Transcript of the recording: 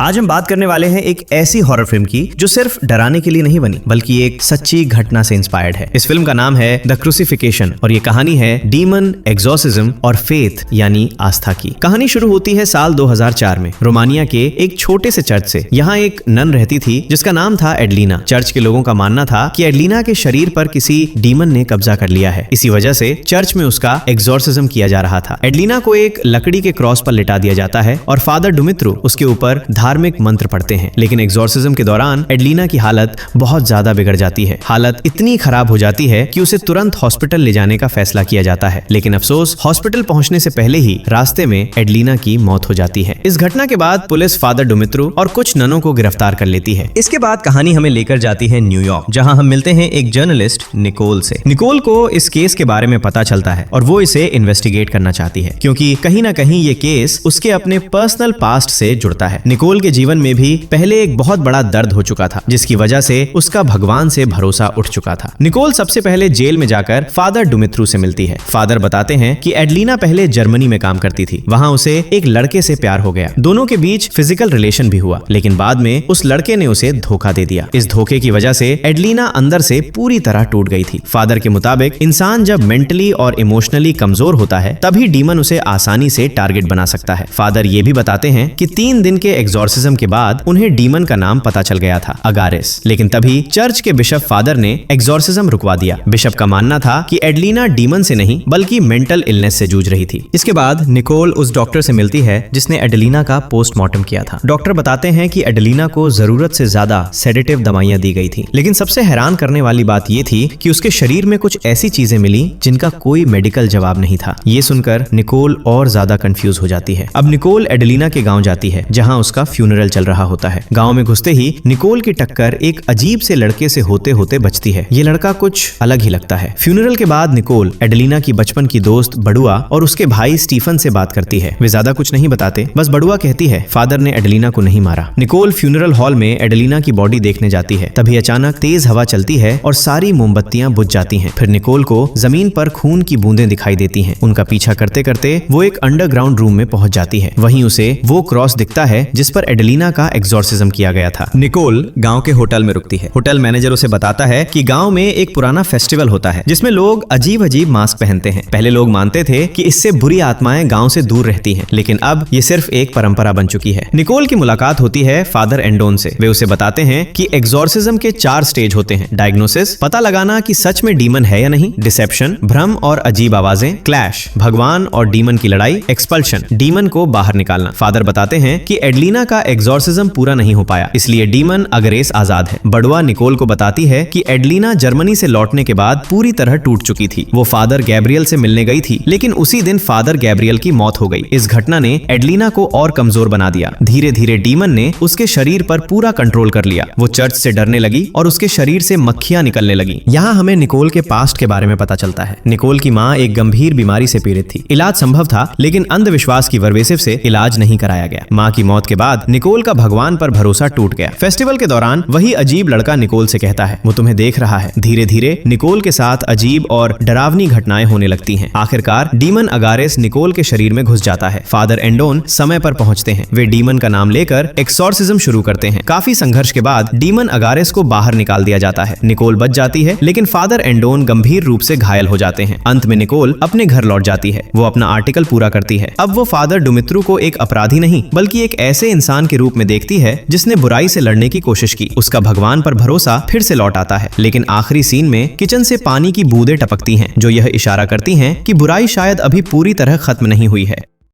आज हम बात करने वाले हैं एक ऐसी हॉरर फिल्म की जो सिर्फ डराने के लिए नहीं बनी बल्कि एक सच्ची घटना से इंस्पायर्ड है। इस फिल्म का नाम है द क्रूसिफिकेशन और ये कहानी है डीमन, एक्सॉर्सिज्म और फेथ यानी आस्था की। कहानी शुरू होती है साल 2004 में रोमानिया के एक छोटे से चर्च से। यहाँ एक नन रहती थी जिसका नाम था एडलिना। चर्च के लोगों का मानना था कि एडलिना के शरीर पर किसी डीमन ने कब्जा कर लिया है। इसी वजह से चर्च में उसका एक्सॉर्सिज्म किया जा रहा था। एडलिना को एक लकड़ी के क्रॉस पर लिटा दिया जाता है और फादर डुमित्रू उसके ऊपर धार्मिक मंत्र पढ़ते हैं। लेकिन एक्सॉर्सिज्म के दौरान एडलिना की हालत बहुत ज्यादा बिगड़ जाती है। हालत इतनी खराब हो जाती है कि उसे तुरंत हॉस्पिटल ले जाने का फैसला किया जाता है। लेकिन अफसोस, हॉस्पिटल पहुंचने से पहले ही रास्ते में एडलिना की मौत हो जाती है। इस घटना के बाद पुलिस फादर डुमित्रू और कुछ ननों को गिरफ्तार कर लेती है। इसके बाद कहानी हमें लेकर जाती है न्यूयॉर्क, जहां हम मिलते हैं एक जर्नलिस्ट निकोल से। निकोल को इस केस के बारे में पता चलता है और वो इसे इन्वेस्टिगेट करना चाहती है क्योंकि कहीं ना कहीं ये केस उसके अपने पर्सनल पास्ट से जुड़ता है। निकोल के जीवन में भी पहले एक बहुत बड़ा दर्द हो चुका था जिसकी वजह से उसका भगवान से भरोसा उठ चुका था। निकोल सबसे पहले जेल में जाकर फादर डुमित्रू से मिलती है। फादर बताते हैं कि एडलिना पहले जर्मनी में काम करती थी। वहां उसे एक लड़के से प्यार हो गया। दोनों के बीच फिजिकल रिलेशन भी हुआ, लेकिन बाद में उस लड़के ने उसे धोखा दे दिया। इस धोखे की वजह से एडलिना अंदर से पूरी तरह टूट गई थी। फादर के मुताबिक इंसान जब मेंटली और इमोशनली कमजोर होता है तभी डीमन उसे आसानी से टारगेट बना सकता है। फादर ये भी बताते हैं कि 3 दिन के एक्सॉर्सिज्म के बाद उन्हें डीमन का नाम पता चल गया था, अगारिस। लेकिन तभी चर्च के बिशप फादर ने एक्सॉर्सिज्म रुकवा दिया। बिशप का मानना था कि एडलिना डीमन से नहीं बल्कि मेंटल इलनेस से जूझ रही थी। इसके बाद निकोल उस डॉक्टर से मिलती है जिसने एडलिना का पोस्टमार्टम किया था। डॉक्टर बताते हैं कि एडलिना को जरूरत से ज्यादा सेडेटिव दवाइयां दी गई थी। लेकिन सबसे हैरान करने वाली बात यह थी कि उसके शरीर में कुछ ऐसी चीजें मिली जिनका कोई मेडिकल जवाब नहीं था। ये सुनकर निकोल और ज्यादा कंफ्यूज हो जाती है। अब निकोल एडलिना के गांव जाती है जहां उसका फ्यूनरल चल रहा होता है। गांव में घुसते ही निकोल की टक्कर एक अजीब से लड़के से होते होते बचती है। ये लड़का कुछ अलग ही लगता है। फ्यूनरल के बाद निकोल एडलिना की बचपन की दोस्त बड़ुआ और उसके भाई स्टीफन से बात करती है। वे ज्यादा कुछ नहीं बताते, बस बड़ुआ कहती है फादर ने एडलिना को नहीं मारा। निकोल फ्यूनरल हॉल में एडलिना की बॉडी देखने जाती है। तभी अचानक तेज हवा चलती है और सारी मोमबत्तियां बुझ जाती हैं। फिर निकोल को जमीन पर खून की बूंदें दिखाई देती हैं। उनका पीछा करते करते वो एक अंडरग्राउंड रूम में पहुंच जाती है। वहीं उसे वो क्रॉस दिखता है जिस पर एडलिना का एक्सॉर्सिज्म किया गया था। निकोल गांव के होटल में रुकती है। होटल मैनेजर उसे बताता है कि गांव में एक पुराना फेस्टिवल होता है जिसमें लोग अजीब अजीब मास्क पहनते हैं। पहले लोग मानते थे कि इससे बुरी आत्माएं गांव से दूर रहती हैं, लेकिन अब ये सिर्फ एक परंपरा बन चुकी है। निकोल की मुलाकात होती है फादर एंडोन से। वे उसे बताते हैं कि एक्सॉर्सिज्म के 4 स्टेज होते हैं। डायग्नोसिस, पता लगाना कि सच में डीमन है या नहीं। डिसेप्शन, भ्रम और अजीब आवाजें। क्लैश, भगवान और डीमन की लड़ाई। एक्सपल्शन, डीमन को बाहर निकालना। फादर बताते हैं कि एडलिना का एक्सॉर्सिज्म पूरा नहीं हो पाया, इसलिए डीमन अगरेस आजाद है। बड़ुआ निकोल को बताती है कि एडलिना जर्मनी से लौटने के बाद पूरी तरह टूट चुकी थी। वो फादर गैब्रियल से मिलने गई थी, लेकिन उसी दिन फादर गैब्रियल की मौत हो गई। इस घटना ने एडलिना को और कमजोर बना दिया। धीरे धीरे डीमन ने उसके शरीर पर पूरा कंट्रोल कर लिया। वो चर्च से डरने लगी और उसके शरीर से मक्खियां निकलने लगी। यहाँ हमें निकोल के पास्ट के बारे में पता चलता है। निकोल की माँ एक गंभीर बीमारी से पीड़ित थी। इलाज संभव था, लेकिन अंधविश्वास की वजह से इलाज नहीं कराया गया। माँ की मौत के बाद निकोल का भगवान पर भरोसा टूट गया। फेस्टिवल के दौरान वही अजीब लड़का निकोल से कहता है वो तुम्हें देख रहा है। धीरे धीरे निकोल के साथ अजीब और डरावनी घटनाएं होने लगती हैं। आखिरकार डीमन अगारेस निकोल के शरीर में घुस जाता है। फादर एंडोन समय पर पहुंचते हैं। वे डीमन का नाम लेकर एक्सॉर्सिज्म शुरू करते हैं। काफी संघर्ष के बाद डीमन अगारेस को बाहर निकाल दिया जाता है। निकोल बच जाती है, लेकिन फादर एंडोन गंभीर रूप से घायल हो जाते हैं। अंत में निकोल अपने घर लौट जाती है। वो अपना आर्टिकल पूरा करती है। अब वो फादर डुमित्रू को एक अपराधी नहीं बल्कि एक ऐसे इंसान के रूप में देखती है जिसने बुराई से लड़ने की कोशिश की। उसका भगवान पर भरोसा फिर से लौट आता है। लेकिन आखिरी सीन में किचन से पानी की बूंदें टपकती हैं जो यह इशारा करती हैं कि बुराई शायद अभी पूरी तरह खत्म नहीं हुई है।